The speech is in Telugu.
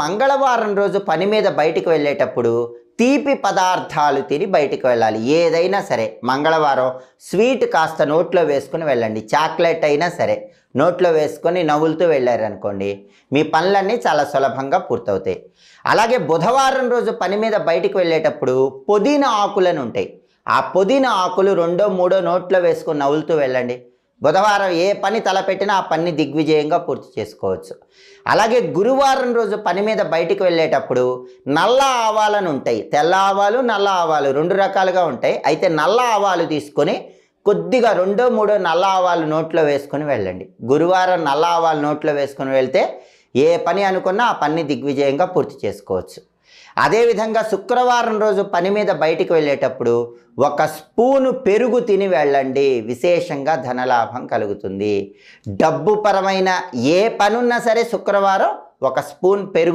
మంగళవారం రోజు పని మీద బయటికి వెళ్ళేటప్పుడు తీపి పదార్థాలు తిని బయటికి వెళ్ళాలి. ఏదైనా సరే మంగళవారం స్వీట్ కాస్త నోట్లో వేసుకుని వెళ్ళండి. చాక్లెట్ అయినా సరే నోట్లో వేసుకొని నవ్వులుతూ వెళ్ళారనుకోండి, మీ పనులన్నీ చాలా సులభంగా పూర్తవుతాయి. అలాగే బుధవారం రోజు పని మీద బయటికి వెళ్ళేటప్పుడు పుదీనా ఆకులను ఉంటాయి. ఆ పుదీనా ఆకులు 2, 3 నోట్లో వేసుకొని నవ్వులుతూ వెళ్ళండి. బుధవారం ఏ పని తలపెట్టినా ఆ పని దిగ్విజయంగా పూర్తి చేసుకోవచ్చు. అలాగే గురువారం రోజు పని మీద బయటికి వెళ్ళేటప్పుడు నల్ల ఆవాలను ఉంటాయి. తెల్ల ఆవాలు, నల్ల ఆవాలు 2 రకాలుగా ఉంటాయి. అయితే నల్ల ఆవాలు తీసుకొని కొద్దిగా 2, 3 నల్ల ఆవాలు నోట్లో వేసుకొని వెళ్ళండి. గురువారం నల్ల ఆవాలు నోట్లో వేసుకొని వెళ్తే ఏ పని అనుకున్నా ఆ పని దిగ్విజయంగా పూర్తి చేసుకోవచ్చు. అదేవిధంగా శుక్రవారం రోజు పని మీద బయటికి వెళ్ళేటప్పుడు 1 స్పూను పెరుగు తిని వెళ్ళండి. విశేషంగా ధనలాభం కలుగుతుంది. డబ్బు పరమైన ఏ పనున్నా సరే శుక్రవారం 1 స్పూన్ పెరుగు